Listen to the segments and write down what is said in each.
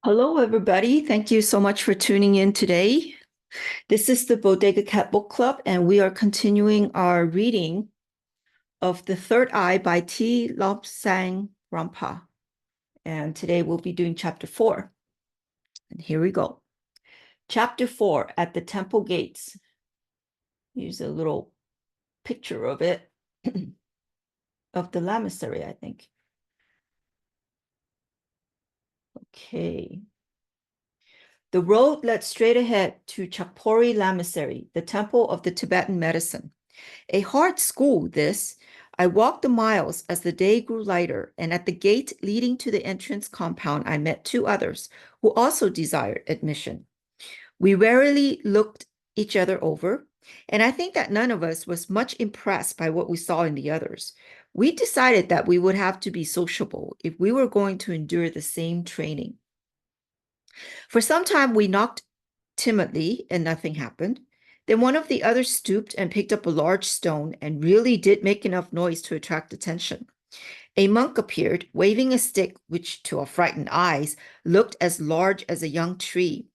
Hello, everybody. Thank you so much for tuning in today. This is the Bodega Cat Book Club, and we are continuing our reading of The Third Eye by Lobsang Rampa. And today we'll be doing chapter 4. And here we go. Chapter 4, At the Temple Gates. Here's a little picture of it, of the monastery, I think. Okay. The road led straight ahead to Chakpori Lamasery, the temple of the Tibetan medicine. A hard school, this. I walked the miles as the day grew lighter, and at the gate leading to the entrance compound, I met two others who also desired admission. We warily looked each other over, and I think that none of us was much impressed by what we saw in the others. We decided that we would have to be sociable if we were going to endure the same training. For some time, we knocked timidly, and nothing happened. Then one of the others stooped and picked up a large stone and really did make enough noise to attract attention. A monk appeared, waving a stick which, to our frightened eyes, looked as large as a young tree.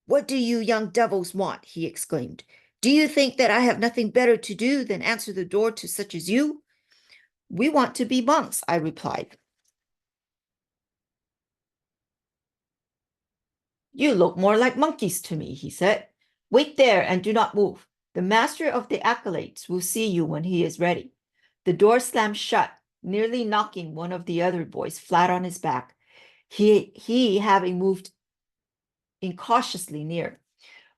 "What do you young devils want?" he exclaimed. "Do you think that I have nothing better to do than answer the door to such as you?" "We want to be monks," I replied. "You look more like monkeys to me," he said. "Wait there and do not move. The master of the acolytes will see you when he is ready." The door slammed shut, nearly knocking one of the other boys flat on his back, he having moved incautiously near.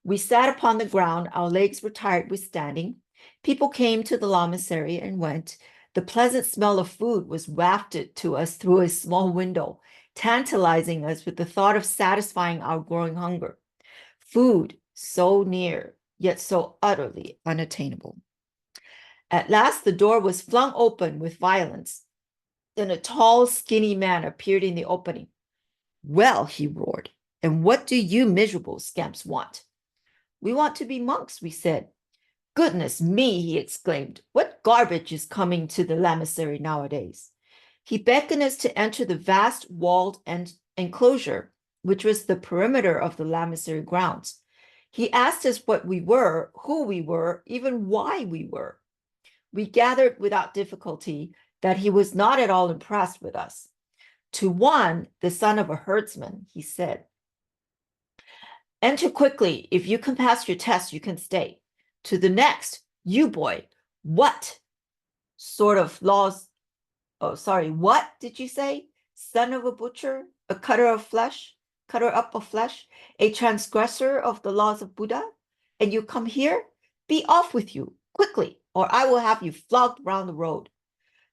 We sat upon the ground. Our legs were tired with standing. People came to the lamasery and went. The pleasant smell of food was wafted to us through a small window, tantalizing us with the thought of satisfying our growing hunger. Food so near, yet so utterly unattainable. At last, the door was flung open with violence. Then a tall, skinny man appeared in the opening. "Well," he roared, "and what do you miserable scamps want?" "We want to be monks," we said. "Goodness me," he exclaimed, "what garbage is coming to the lamasery nowadays?" He beckoned us to enter the vast walled enclosure, which was the perimeter of the lamasery grounds. He asked us what we were, who we were, even why we were. We gathered without difficulty that he was not at all impressed with us. To one, the son of a herdsman, he said, "Enter quickly. If you can pass your test, you can stay." To the next, "You boy, what sort of laws? Oh, sorry, what did you say? Son of a butcher, a cutter up of flesh, a transgressor of the laws of Buddha? And you come here? Be off with you, quickly, or I will have you flogged round the road."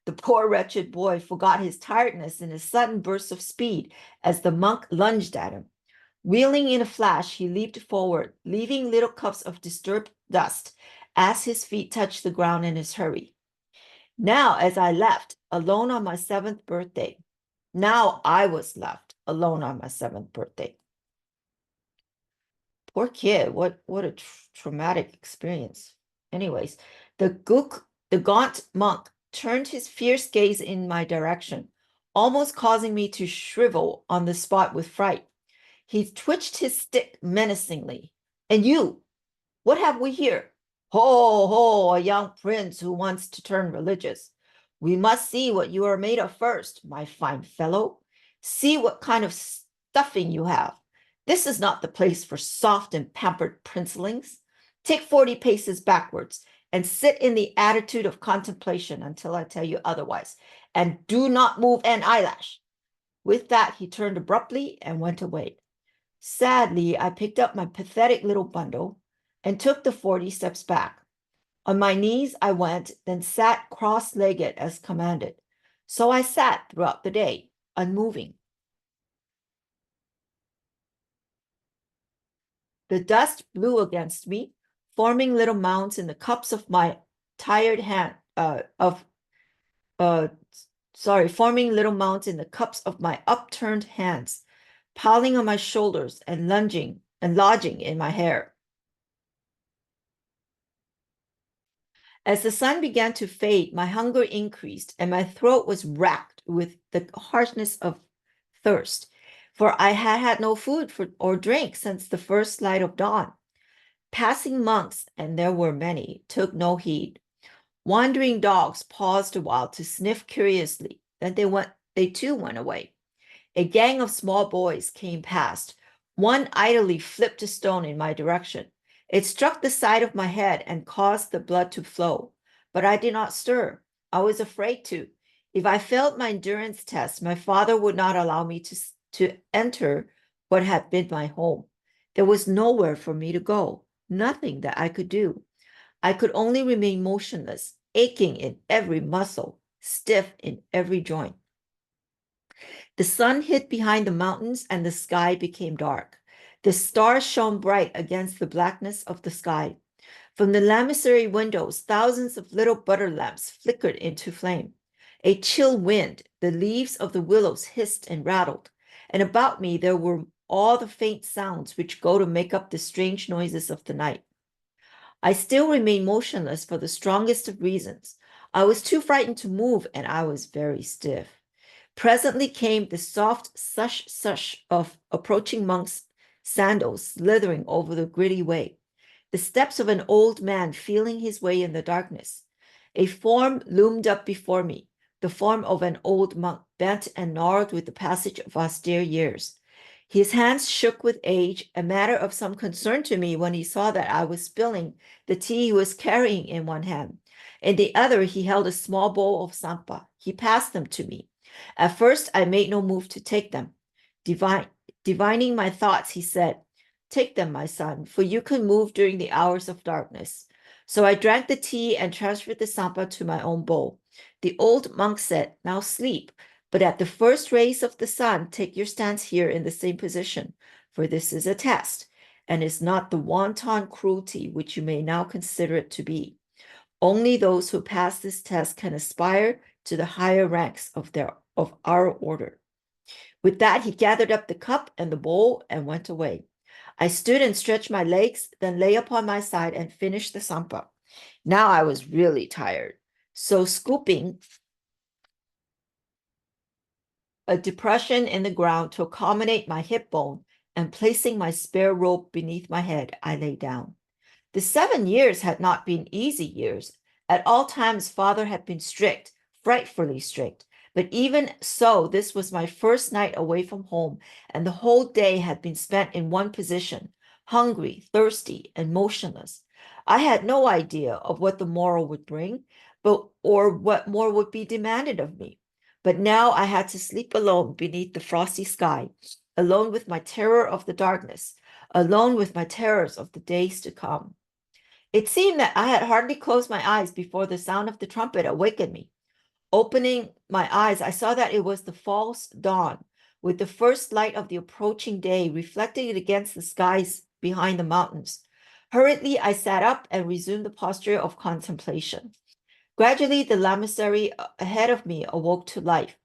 The poor wretched boy forgot his tiredness in a sudden burst of speed as the monk lunged at him. Wheeling in a flash, he leaped forward, leaving little cups of disturbed dust as his feet touched the ground in his hurry. Now, as I left, alone on my 7th birthday. Now I was left alone on my 7th birthday. Poor kid, what a traumatic experience. Anyways, the gaunt monk turned his fierce gaze in my direction, almost causing me to shrivel on the spot with fright. He twitched his stick menacingly. "And you, what have we here?" "Ho, ho, a young prince who wants to turn religious. We must see what you are made of first, my fine fellow. See what kind of stuffing you have. This is not the place for soft and pampered princelings. Take 40 paces backwards and sit in the attitude of contemplation until I tell you otherwise, and do not move an eyelash." With that, he turned abruptly and went away. Sadly, I picked up my pathetic little bundle and took the 40 steps back. On my knees I went, then sat cross-legged as commanded. So I sat throughout the day, unmoving. The dust blew against me, forming little mounds in the cups of my forming little mounds in the cups of my upturned hands, piling on my shoulders and lodging in my hair. As the sun began to fade, my hunger increased and my throat was racked with the harshness of thirst, for I had had no food or drink since the first light of dawn. Passing monks, and there were many, took no heed. Wandering dogs paused a while to sniff curiously. Then they too went away. A gang of small boys came past. One idly flipped a stone in my direction. It struck the side of my head and caused the blood to flow, but I did not stir. I was afraid to. If I failed my endurance test, my father would not allow me to enter what had been my home. There was nowhere for me to go, nothing that I could do. I could only remain motionless, aching in every muscle, stiff in every joint. The sun hid behind the mountains and the sky became dark. The stars shone bright against the blackness of the sky. From the lamasery windows, thousands of little butter lamps flickered into flame. A chill wind, the leaves of the willows hissed and rattled, and about me there were all the faint sounds which go to make up the strange noises of the night. I still remained motionless for the strongest of reasons. I was too frightened to move, and I was very stiff. Presently came the soft sush of approaching monks' sandals slithering over the gritty way, the steps of an old man feeling his way in the darkness. A form loomed up before me, the form of an old monk, bent and gnarled with the passage of austere years. His hands shook with age, a matter of some concern to me when he saw that I was spilling the tea he was carrying in one hand. In the other, he held a small bowl of sampa. He passed them to me. At first, I made no move to take them. Divining my thoughts, he said, "Take them, my son, for you can move during the hours of darkness." So I drank the tea and transferred the sampa to my own bowl. The old monk said, "Now sleep, but at the first rays of the sun, take your stance here in the same position, for this is a test, and is not the wanton cruelty which you may now consider it to be. Only those who pass this test can aspire to the higher ranks of our order." With that, he gathered up the cup and the bowl and went away. I stood and stretched my legs, then lay upon my side and finished the sampa. Now I was really tired. So scooping a depression in the ground to accommodate my hip bone and placing my spare robe beneath my head, I lay down. The 7 years had not been easy years. At all times, father had been strict, frightfully strict. But even so, this was my first night away from home, and the whole day had been spent in one position, hungry, thirsty, and motionless. I had no idea of what the morrow would bring, or what more would be demanded of me. But now I had to sleep alone beneath the frosty sky, alone with my terror of the darkness, alone with my terrors of the days to come. It seemed that I had hardly closed my eyes before the sound of the trumpet awakened me. Opening my eyes, I saw that it was the false dawn, with the first light of the approaching day reflected against the skies behind the mountains. Hurriedly, I sat up and resumed the posture of contemplation. Gradually, the lamasery ahead of me awoke to life.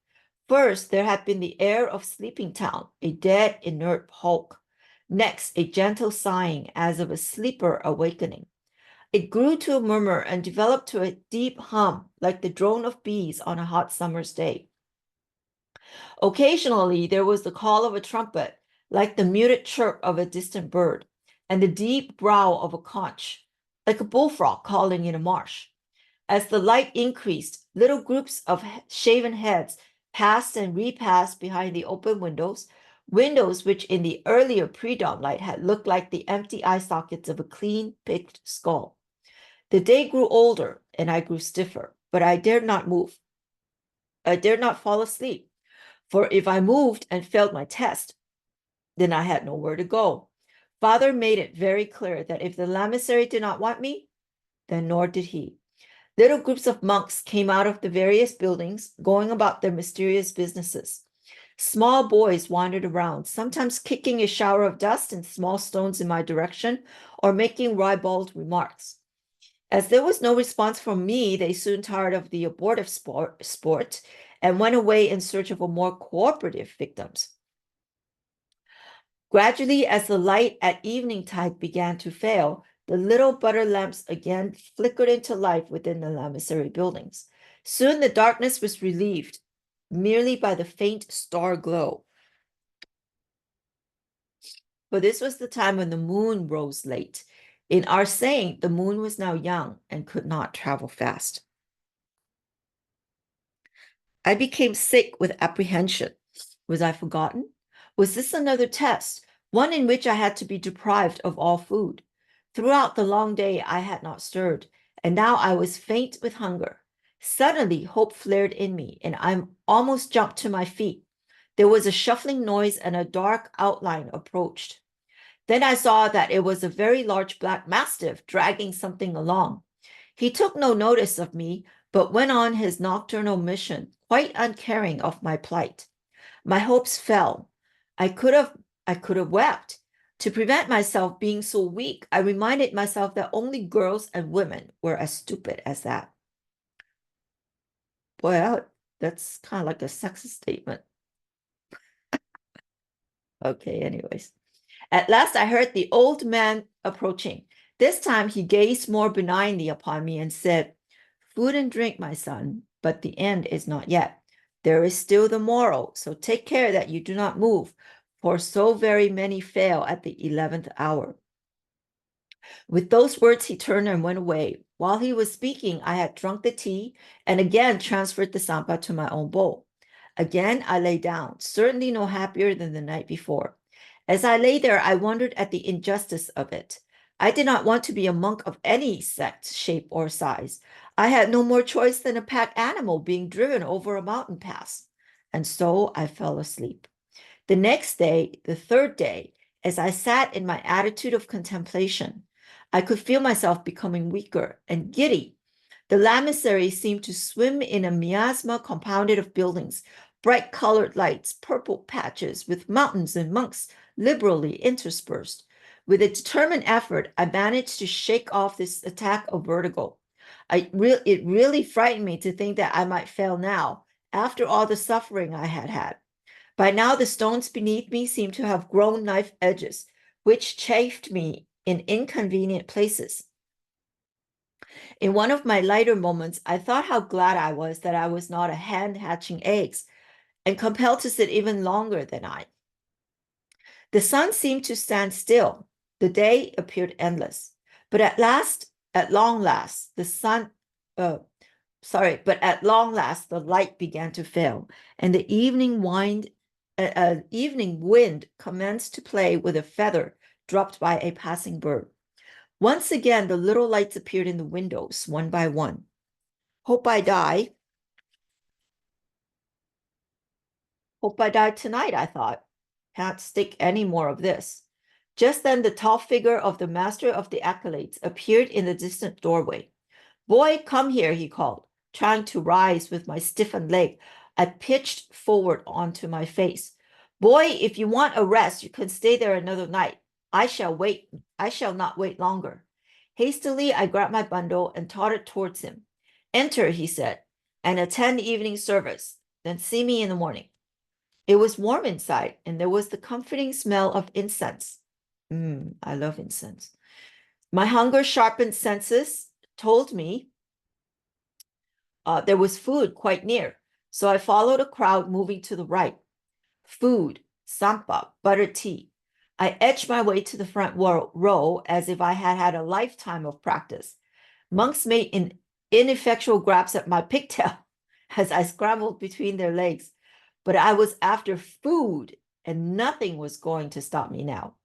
First, there had been the air of sleeping town, a dead, inert hulk. Next, a gentle sighing as of a sleeper awakening. It grew to a murmur and developed to a deep hum, like the drone of bees on a hot summer's day. Occasionally, there was the call of a trumpet, like the muted chirp of a distant bird, and the deep growl of a conch, like a bullfrog calling in a marsh. As the light increased, little groups of shaven heads passed and repassed behind the open windows, windows which in the earlier pre-dawn light had looked like the empty eye sockets of a clean-picked skull. The day grew older, and I grew stiffer, but I dared not move. I dared not fall asleep, for if I moved and failed my test, then I had nowhere to go. Father made it very clear that if the lamasery did not want me, then nor did he. Little groups of monks came out of the various buildings, going about their mysterious businesses. Small boys wandered around, sometimes kicking a shower of dust and small stones in my direction, or making ribald remarks. As there was no response from me, they soon tired of the abortive sport and went away in search of a more cooperative victims. Gradually, as the light at evening-tide began to fail, the little butter lamps again flickered into life within the lamasery buildings. Soon the darkness was relieved. merely by the faint star glow. For this was the time when the moon rose late. In our saying, the moon was now young and could not travel fast. I became sick with apprehension. Was I forgotten? Was this another test, one in which I had to be deprived of all food? Throughout the long day, I had not stirred, and now I was faint with hunger. Suddenly, hope flared in me, and I almost jumped to my feet. There was a shuffling noise, and a dark outline approached. Then I saw that it was a very large black mastiff dragging something along. He took no notice of me, but went on his nocturnal mission, quite uncaring of my plight. My hopes fell. I could have wept. To prevent myself being so weak, I reminded myself that only girls and women were as stupid as that. Well, that's kind of like a sexist statement. Okay, anyways. At last I heard the old man approaching. This time he gazed more benignly upon me and said, "Food and drink, my son, but the end is not yet. There is still the morrow, so take care that you do not move, for so very many fail at the 11th hour." With those words, he turned and went away. While he was speaking, I had drunk the tea and again transferred the sampa to my own bowl. Again, I lay down, certainly no happier than the night before. As I lay there, I wondered at the injustice of it. I did not want to be a monk of any sect, shape, or size. I had no more choice than a pack animal being driven over a mountain pass. And so I fell asleep. The next day, the third day, as I sat in my attitude of contemplation, I could feel myself becoming weaker and giddy. The lamasery seemed to swim in a miasma compounded of buildings, bright colored lights, purple patches with mountains and monks liberally interspersed. With a determined effort, I managed to shake off this attack of vertigo. It really frightened me to think that I might fail now, after all the suffering I had had. By now, the stones beneath me seemed to have grown knife edges, which chafed me in inconvenient places. In one of my lighter moments, I thought how glad I was that I was not a hen hatching eggs and compelled to sit even longer than I. The sun seemed to stand still. The day appeared endless. But at long last, but at long last, the light began to fail, and the evening wind commenced to play with a feather dropped by a passing bird. Once again, the little lights appeared in the windows, one by one. Hope I die. Hope I die tonight, I thought. Can't stick any more of this. Just then, the tall figure of the master of the acolytes appeared in the distant doorway. "Boy, come here," he called. Trying to rise with my stiffened leg, I pitched forward onto my face. "Boy, if you want a rest, you can stay there another night. I shall not wait longer." Hastily, I grabbed my bundle and tottered towards him. "Enter," he said, "and attend evening service. Then see me in the morning." It was warm inside, and there was the comforting smell of incense. I love incense. My hunger-sharpened senses told me there was food quite near, so I followed a crowd moving to the right. Food, sampa, buttered tea. I edged my way to the front row as if I had had a lifetime of practice. Monks made ineffectual grabs at my pigtail as I scrambled between their legs, but I was after food, and nothing was going to stop me now.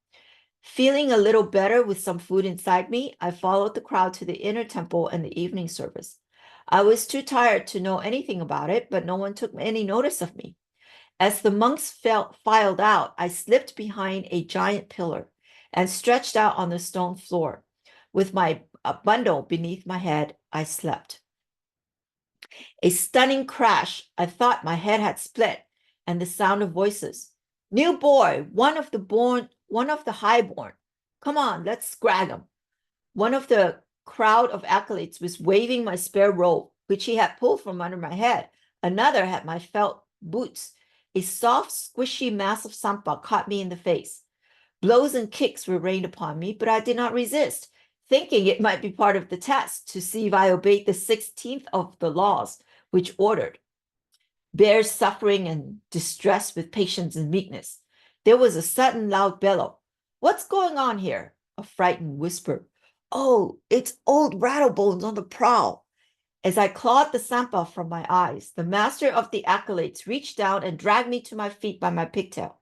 Feeling a little better with some food inside me, I followed the crowd to the inner temple and the evening service. I was too tired to know anything about it, but no one took any notice of me. As the monks filed out, I slipped behind a giant pillar and stretched out on the stone floor. With my bundle beneath my head, I slept. A stunning crash. I thought my head had split, and the sound of voices. "New boy, one of the highborn. Come on, let's scrag him." One of the crowd of acolytes was waving my spare robe, which he had pulled from under my head. Another had my felt boots. A soft, squishy mass of sampa caught me in the face. Blows and kicks were rained upon me, but I did not resist, thinking it might be part of the test to see if I obeyed the 16th of the laws, which ordered, bears suffering and distress with patience and meekness. There was a sudden loud bellow. What's going on here? A frightened whisper. Oh, it's old Rattlebones on the prowl. As I clawed the sampa from my eyes, the master of the acolytes reached down and dragged me to my feet by my pigtail.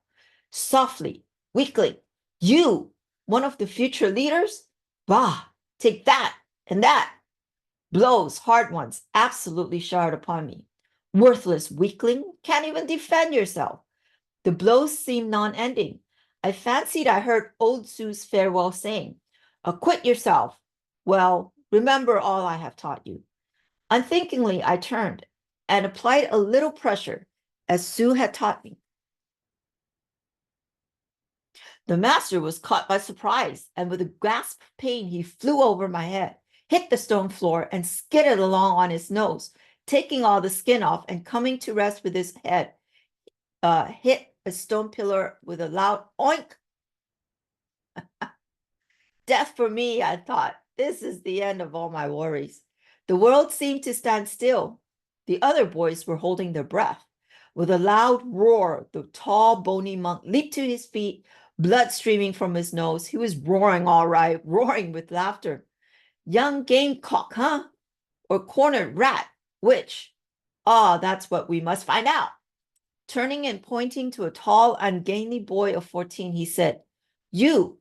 Softly, weakling, you, one of the future leaders? Bah, take that and that. Blows, hard ones, absolutely showered upon me. Worthless weakling, can't even defend yourself. The blows seemed non-ending. I fancied I heard old Sue's farewell saying, acquit yourself. Well, remember all I have taught you. Unthinkingly, I turned and applied a little pressure, as Sue had taught me. The master was caught by surprise, and with a gasp of pain, he flew over my head, hit the stone floor, and skidded along on his nose, taking all the skin off and coming to rest with his head, hit a stone pillar with a loud oink. Death for me, I thought. This is the end of all my worries. The world seemed to stand still. The other boys were holding their breath. With a loud roar, the tall, bony monk leaped to his feet, blood streaming from his nose. He was roaring all right, roaring with laughter. Young gamecock, huh? Or cornered rat? Which? Ah, that's what we must find out. Turning and pointing to a tall, ungainly boy of 14, he said, You,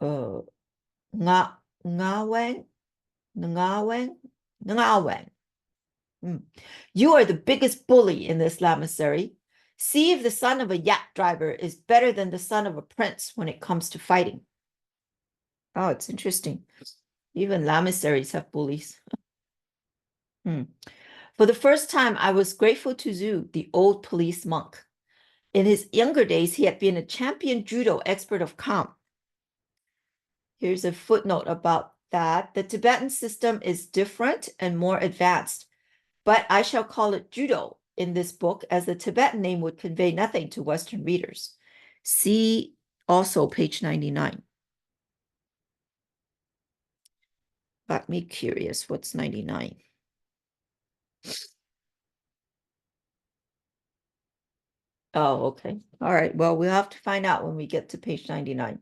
Nga Ngawang, Ngawang, Ngawang. You are the biggest bully in this lamasery. See if the son of a yak driver is better than the son of a prince when it comes to fighting. Oh, it's interesting. Even lamaseries have bullies. For the first time, I was grateful to Zhu, the old police monk. In his younger days, he had been a champion judo expert of camp. Here's a footnote about that. The Tibetan system is different and more advanced, but I shall call it judo in this book, as the Tibetan name would convey nothing to Western readers. See also page 99. Got me curious. What's 99? Oh, okay. All right. Well, we'll have to find out when we get to page 99.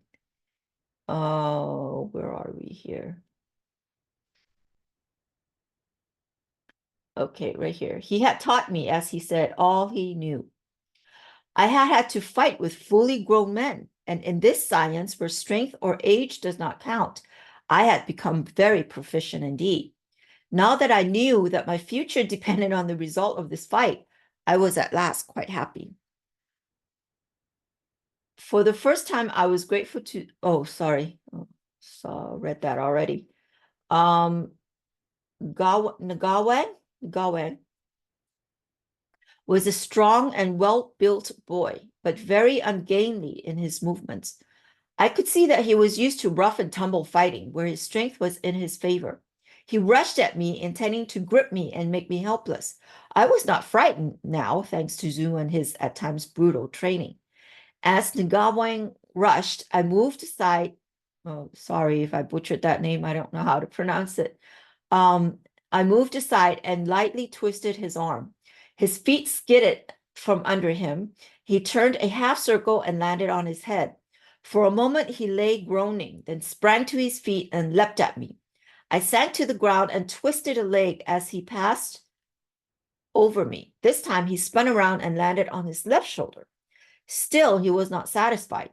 Oh, where are we here? Okay, right here. He had taught me, as he said, all he knew. I had to fight with fully grown men, and in this science, where strength or age does not count, I had become very proficient indeed. Now that I knew that my future depended on the result of this fight, I was at last quite happy. For the first time, I was grateful to, oh, sorry, read that already. Gawen was a strong and well-built boy, but very ungainly in his movements. I could see that he was used to rough and tumble fighting, where his strength was in his favor. He rushed at me, intending to grip me and make me helpless. I was not frightened now, thanks to Zhu and his at times brutal training. As Ngawang rushed, I moved aside. Oh, sorry if I butchered that name. I don't know how to pronounce it. I moved aside and lightly twisted his arm. His feet skidded from under him. He turned a half circle and landed on his head. For a moment, he lay groaning, then sprang to his feet and leapt at me. I sank to the ground and twisted a leg as he passed over me. This time, he spun around and landed on his left shoulder. Still, he was not satisfied.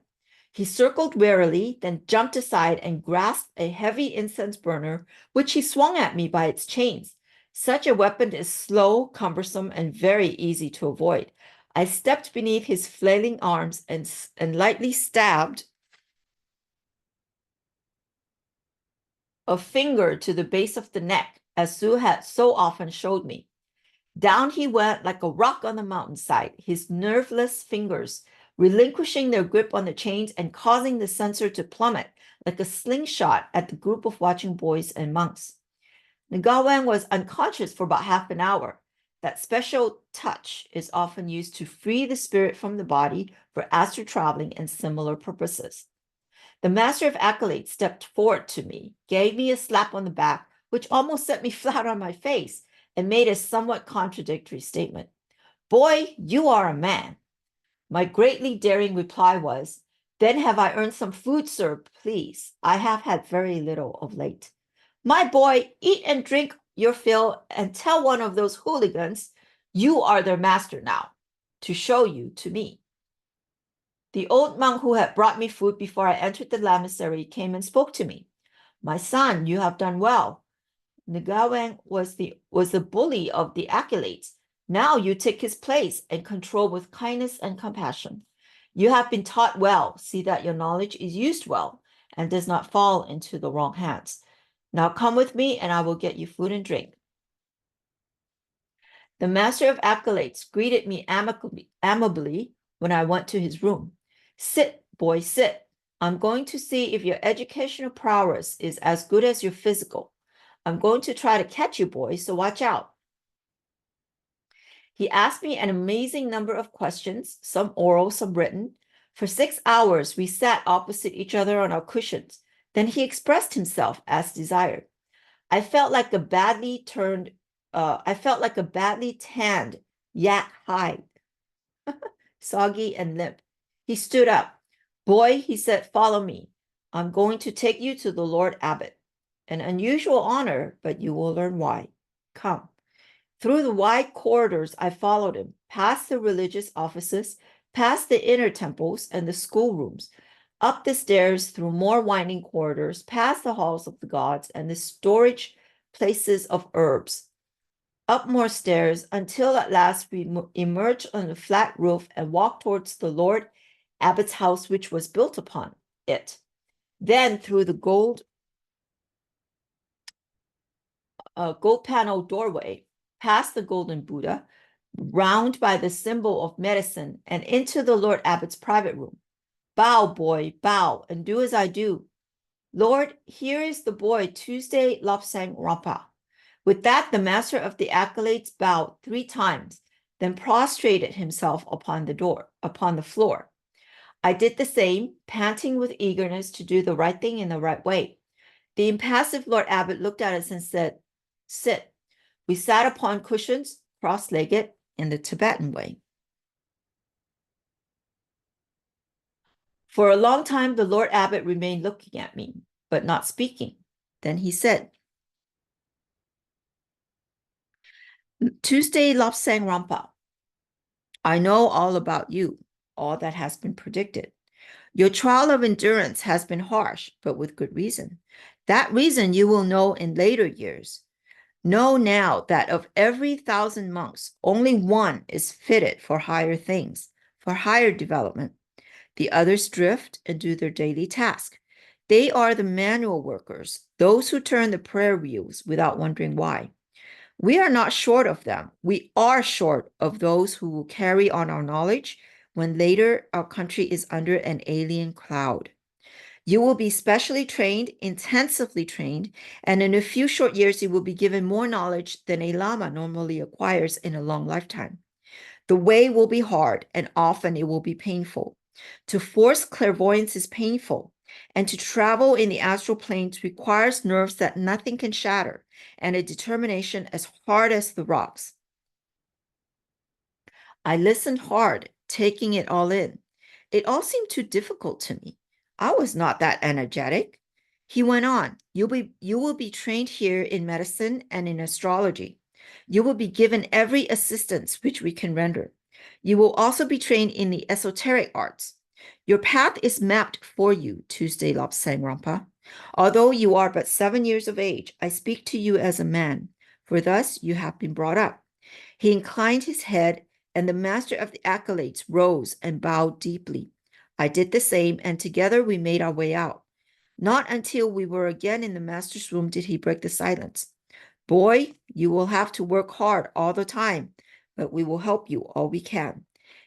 He circled warily, then jumped aside and grasped a heavy incense burner, which he swung at me by its chains. Such a weapon is slow, cumbersome, and very easy to avoid. I stepped beneath his flailing arms and lightly stabbed a finger to the base of the neck, as Sue had so often showed me. Down he went like a rock on the mountainside, his nerveless fingers relinquishing their grip on the chains and causing the censer to plummet like a slingshot at the group of watching boys and monks. Ngawang was unconscious for about half an hour. That special touch is often used to free the spirit from the body for astral traveling and similar purposes. The master of acolytes stepped forward to me, gave me a slap on the back, which almost set me flat on my face, and made a somewhat contradictory statement. Boy, you are a man. My greatly daring reply was, then have I earned some food, sir, please? I have had very little of late. My boy, eat and drink your fill and tell one of those hooligans you are their master now, to show you to me. The old monk who had brought me food before I entered the monastery came and spoke to me. My son, you have done well. Ngawang was the bully of the acolytes. Now you take his place and control with kindness and compassion. You have been taught well. See that your knowledge is used well and does not fall into the wrong hands. Now come with me and I will get you food and drink. The master of acolytes greeted me amably when I went to his room. Sit, boy, sit. I'm going to see if your educational prowess is as good as your physical. I'm going to try to catch you, boy, so watch out. He asked me an amazing number of questions, some oral, some written. For 6 hours, we sat opposite each other on our cushions. Then he expressed himself as desired. I felt like a badly tanned yak hide, soggy and limp. He stood up. Boy, he said, follow me. I'm going to take you to the Lord Abbot. An unusual honor, but you will learn why. Come. Through the wide corridors, I followed him, past the religious offices, past the inner temples and the schoolrooms, up the stairs through more winding corridors, past the halls of the gods and the storage places of herbs, up more stairs until at last we emerged on the flat roof and walked towards the Lord Abbot's house, which was built upon it. Then through the gold panel doorway, past the golden Buddha, round by the symbol of medicine, and into the Lord Abbot's private room. Bow, boy, bow, and do as I do. Lord, here is the boy, Tuesday Lobsang Rampa. With that, the master of the acolytes bowed 3 times, then prostrated himself upon the floor. I did the same, panting with eagerness to do the right thing in the right way. The impassive Lord Abbot looked at us and said, sit. We sat upon cushions, cross-legged, in the Tibetan way. For a long time, the Lord Abbot remained looking at me, but not speaking. Then he said, Tuesday Lobsang Rampa, I know all about you, all that has been predicted. Your trial of endurance has been harsh, but with good reason. That reason you will know in later years. Know now that of every 1,000 monks, only one is fitted for higher things, for higher development. The others drift and do their daily task. They are the manual workers, those who turn the prayer wheels without wondering why. We are not short of them. We are short of those who will carry on our knowledge when later our country is under an alien cloud. You will be specially trained, intensively trained, and in a few short years, you will be given more knowledge than a lama normally acquires in a long lifetime. The way will be hard, and often it will be painful. To force clairvoyance is painful, and to travel in the astral planes requires nerves that nothing can shatter, and a determination as hard as the rocks. I listened hard, taking it all in. It all seemed too difficult to me. I was not that energetic. He went on, you will be trained here in medicine and in astrology. You will be given every assistance which we can render. You will also be trained in the esoteric arts. Your path is mapped for you, Tuesday Lobsang Rampa. Although you are but 7 years of age, I speak to you as a man, for thus you have been brought up. He inclined his head, and the master of the acolytes rose and bowed deeply. I did the same, and together we made our way out. Not until we were again in the master's room did he break the silence. Boy, you will have to work hard all the time, but we will help you all we can.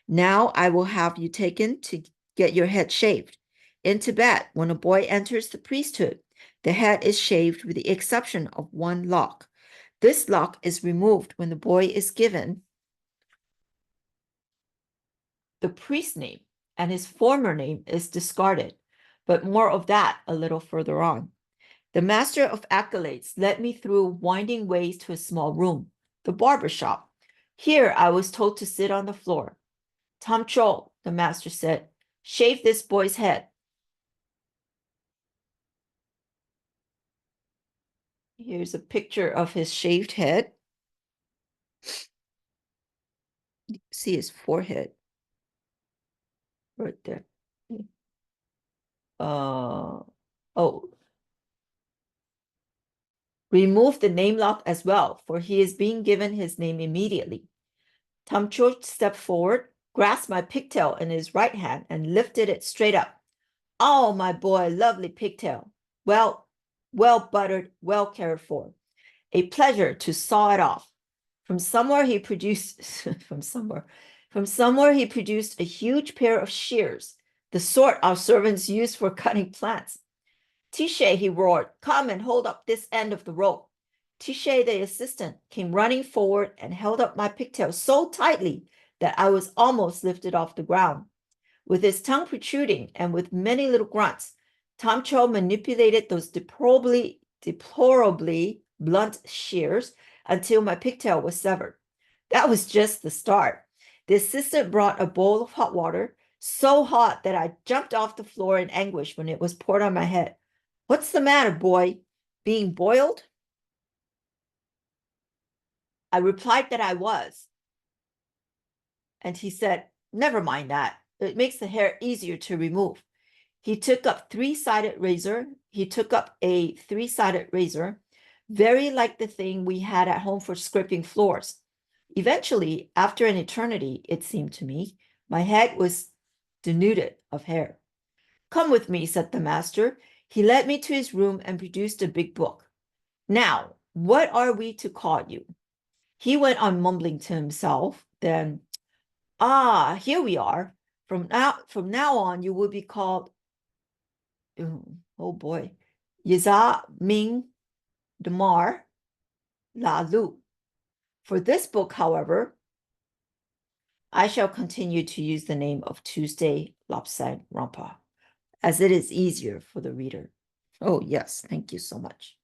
Now I will have you taken to get your head shaved. In Tibet, when a boy enters the priesthood, the head is shaved with the exception of one lock. This lock is removed when the boy is given the priest name, and his former name is discarded, but more of that a little further on. The master of acolytes led me through winding ways to a small room. the barber shop. Here, I was told to sit on the floor. Tom Cho, the master said, shave this boy's head. Here's a picture of his shaved head. See his forehead right there. Oh, remove the name lock as well, for he is being given his name immediately. Tom Cho stepped forward, grasped my pigtail in his right hand, and lifted it straight up. Oh, my boy, lovely pigtail. Well buttered, well cared for. A pleasure to saw it off. From somewhere he produced a huge pair of shears, the sort our servants use for cutting plants. Tishe, he roared, come and hold up this end of the rope. Tishe, the assistant, came running forward and held up my pigtail so tightly that I was almost lifted off the ground. With his tongue protruding and with many little grunts, Tom Cho manipulated those deplorably blunt shears until my pigtail was severed. That was just the start. The assistant brought a bowl of hot water, so hot that I jumped off the floor in anguish when it was poured on my head. What's the matter, boy? Being boiled? I replied that I was. And he said, never mind that. It makes the hair easier to remove. He took up a three-sided razor, very like the thing we had at home for scraping floors. Eventually, after an eternity, it seemed to me, my head was denuded of hair. Come with me, said the master. He led me to his room and produced a big book. Now, what are we to call you? He went on mumbling to himself. Then, here we are. From now on, you will be called, oh boy, Yiza Ming Damar La Lu. For this book, however, I shall continue to use the name of Tuesday Lobsang Rampa, as it is easier for the reader. Oh, yes, thank you so much.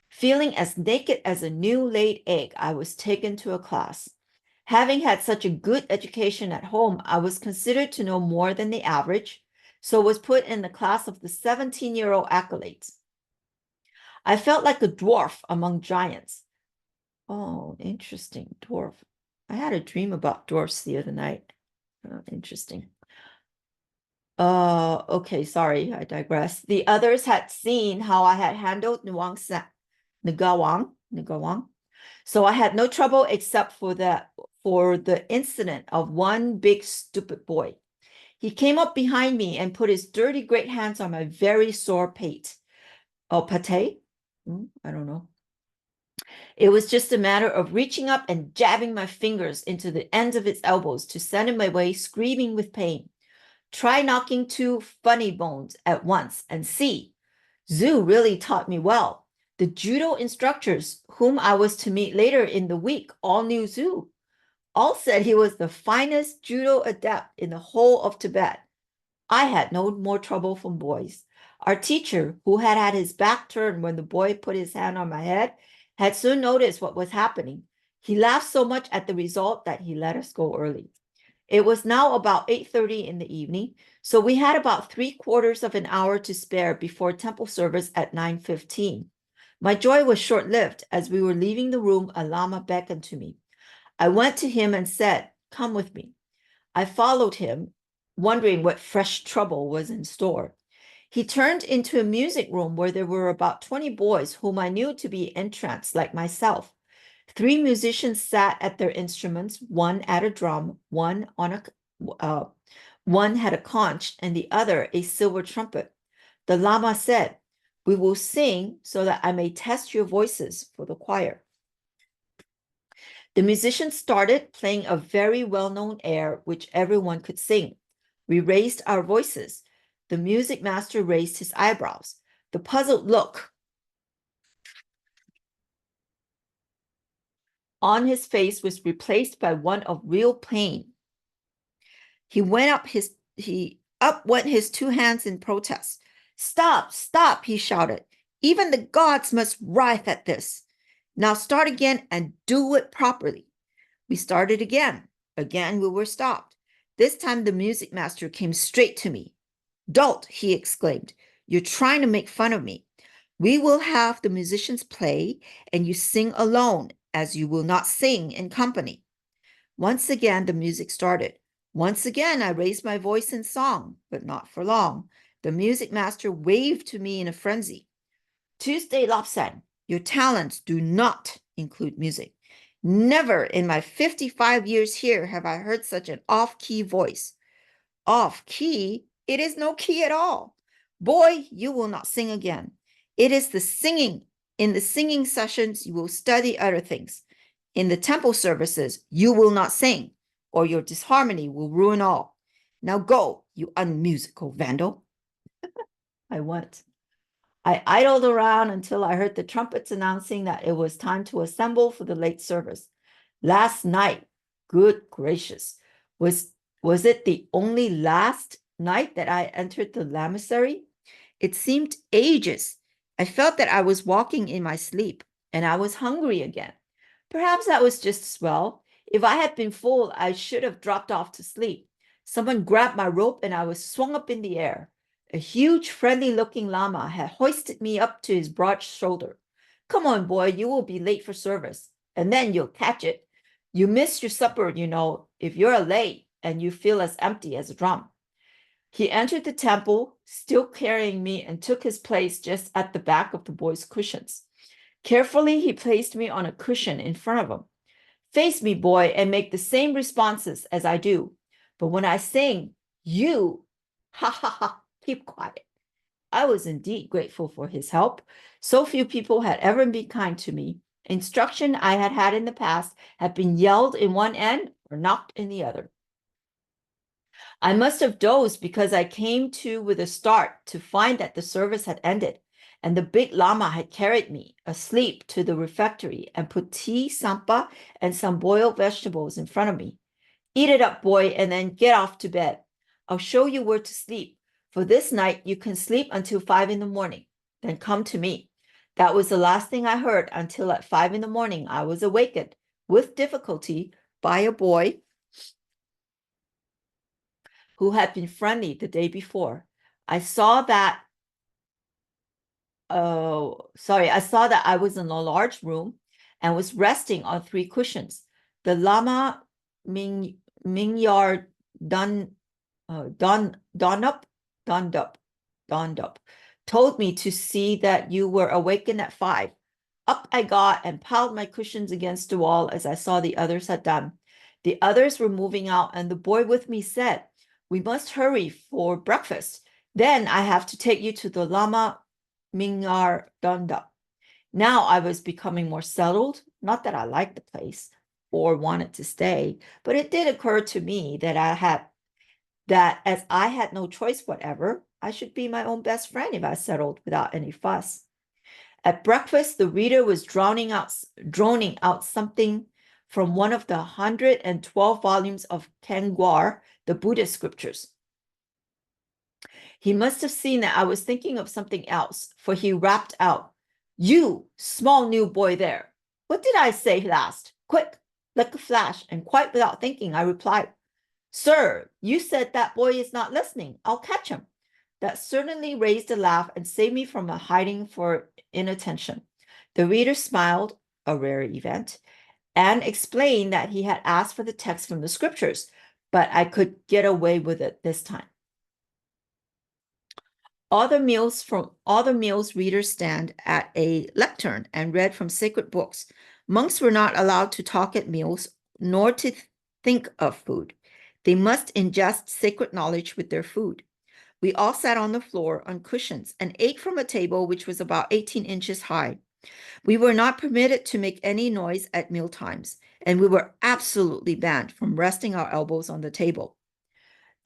Feeling as naked as a new laid egg, I was taken to a class. Having had such a good education at home, I was considered to know more than the average, so was put in the class of the 17-year-old acolytes. I felt like a dwarf among giants. Oh, interesting, dwarf. I had a dream about dwarfs the other night. Interesting. Okay, sorry, I digress. The others had seen how I had handled Ngawang. So I had no trouble except for the incident of one big stupid boy. He came up behind me and put his dirty great hands on my very sore pate. Oh, pate? I don't know. It was just a matter of reaching up and jabbing my fingers into the ends of his elbows to send him away screaming with pain. Try knocking two funny bones at once and see. Zhu really taught me well. The judo instructors whom I was to meet later in the week all knew Zhu. All said he was the finest judo adept in the whole of Tibet. I had no more trouble from boys. Our teacher, who had had his back turned when the boy put his hand on my head, had soon noticed what was happening. He laughed so much at the result that he let us go early. It was now about 8:30 in the evening, so we had about 3/4 of an hour to spare before temple service at 9:15. My joy was short-lived. As we were leaving the room, a lama beckoned to me. I went to him and said, "Come with me." I followed him, wondering what fresh trouble was in store. He turned into a music room where there were about 20 boys whom I knew to be entranced like myself. 3 musicians sat at their instruments, one at a drum, one had a conch, and the other a silver trumpet. The Lama said, "We will sing so that I may test your voices for the choir." The musicians started playing a very well-known air which everyone could sing. We raised our voices. The music master raised his eyebrows. The puzzled look on his face was replaced by one of real pain. Up went his 2 hands in protest. "Stop, stop," he shouted. "Even the gods must writhe at this." Now start again and do it properly. We started again. Again, we were stopped. This time the music master came straight to me. Dolt, he exclaimed, you're trying to make fun of me. We will have the musicians play and you sing alone, as you will not sing in company. Once again, the music started. Once again, I raised my voice in song, but not for long. The music master waved to me in a frenzy. Tuesday Lobsang, your talents do not include music. Never in my 55 years here have I heard such an off-key voice. Off-key? It is no key at all. Boy, you will not sing again. It is the singing. In the singing sessions, you will study other things. In the temple services, you will not sing, or your disharmony will ruin all. Now go, you unmusical vandal. I went. I idled around until I heard the trumpets announcing that it was time to assemble for the late service. Last night, good gracious, was it the only last night that I entered the lamasery? It seemed ages. I felt that I was walking in my sleep, and I was hungry again. Perhaps that was just as well. If I had been full, I should have dropped off to sleep. Someone grabbed my rope, and I was swung up in the air. A huge, friendly-looking lama had hoisted me up to his broad shoulder. Come on, boy, you will be late for service, and then you'll catch it. You miss your supper, you know, if you're late and you feel as empty as a drum. He entered the temple, still carrying me, and took his place just at the back of the boys' cushions. Carefully, he placed me on a cushion in front of him. Face me, boy, and make the same responses as I do. But when I sing, you, ha ha ha, keep quiet. I was indeed grateful for his help. So few people had ever been kind to me. Instruction I had had in the past had been yelled in one end or knocked in the other. I must have dozed because I came to with a start to find that the service had ended, and the big lama had carried me, asleep, to the refectory and put tea, sampa, and some boiled vegetables in front of me. Eat it up, boy, and then get off to bed. I'll show you where to sleep. For this night, you can sleep until 5 in the morning. Then come to me. That was the last thing I heard until at 5 in the morning I was awakened, with difficulty, by a boy who had been friendly the day before. I saw that I was in a large room and was resting on 3 cushions. The Lama Mingyar Dondup told me to see that you were awakened at 5. Up I got and piled my cushions against the wall as I saw the others had done. The others were moving out, and the boy with me said, we must hurry for breakfast. Then I have to take you to the Lama Mingyar Dondup. Now I was becoming more settled. Not that I liked the place or wanted to stay, but it did occur to me that as I had no choice whatever, I should be my own best friend if I settled without any fuss. At breakfast, the reader was droning out something from one of the 112 volumes of Kengwar, the Buddhist scriptures. He must have seen that I was thinking of something else, for he rapped out, you, small new boy there. What did I say last? Quick, like a flash, and quite without thinking, I replied, sir, you said that boy is not listening. I'll catch him. That certainly raised a laugh and saved me from a hiding for inattention. The reader smiled, a rare event, and explained that he had asked for the text from the scriptures, but I could get away with it this time. All the meals readers stand at a lectern and read from sacred books. Monks were not allowed to talk at meals, nor to think of food. They must ingest sacred knowledge with their food. We all sat on the floor on cushions and ate from a table which was about 18 inches high. We were not permitted to make any noise at meal times, and we were absolutely banned from resting our elbows on the table.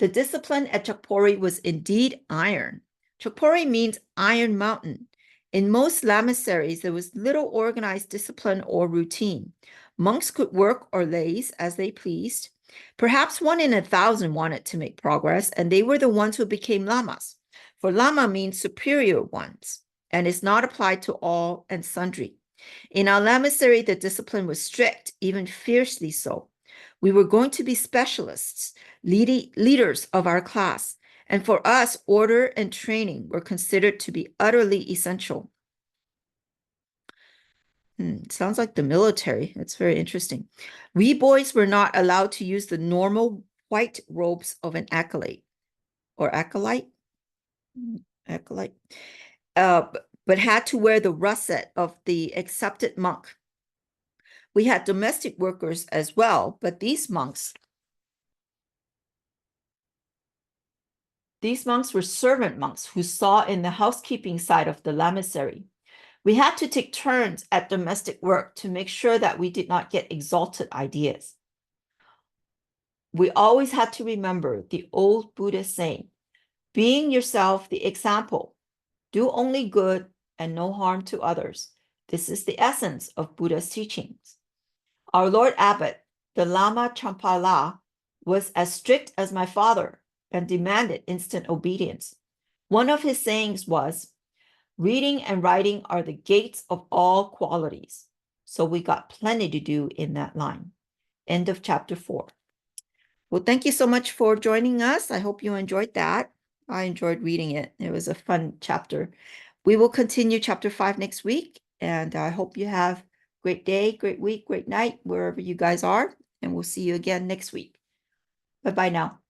The discipline at Chakpori was indeed iron. Chakpori means iron mountain. In most lamaseries, there was little organized discipline or routine. Monks could work or laze as they pleased. Perhaps 1 in 1,000 wanted to make progress, and they were the ones who became lamas. For lama means superior ones, and is not applied to all and sundry. In our monastery, the discipline was strict, even fiercely so. We were going to be specialists, leaders of our class, and for us, order and training were considered to be utterly essential. Sounds like the military. That's very interesting. We boys were not allowed to use the normal white robes of an acolyte or acolyte, acolyte, but had to wear the russet of the accepted monk. We had domestic workers as well, but these monks were servant monks who saw in the housekeeping side of the lamasery. We had to take turns at domestic work to make sure that we did not get exalted ideas. We always had to remember the old Buddhist saying, being yourself the example, do only good and no harm to others. This is the essence of Buddha's teachings. Our Lord Abbot, the Lama Champala, was as strict as my father and demanded instant obedience. One of his sayings was, reading and writing are the gates of all qualities. So we got plenty to do in that line. End of chapter 4. Well, thank you so much for joining us. I hope you enjoyed that. I enjoyed reading it. It was a fun chapter. We will continue chapter 5 next week, and I hope you have a great day, great week, great night, wherever you guys are, and we'll see you again next week. Bye-bye now.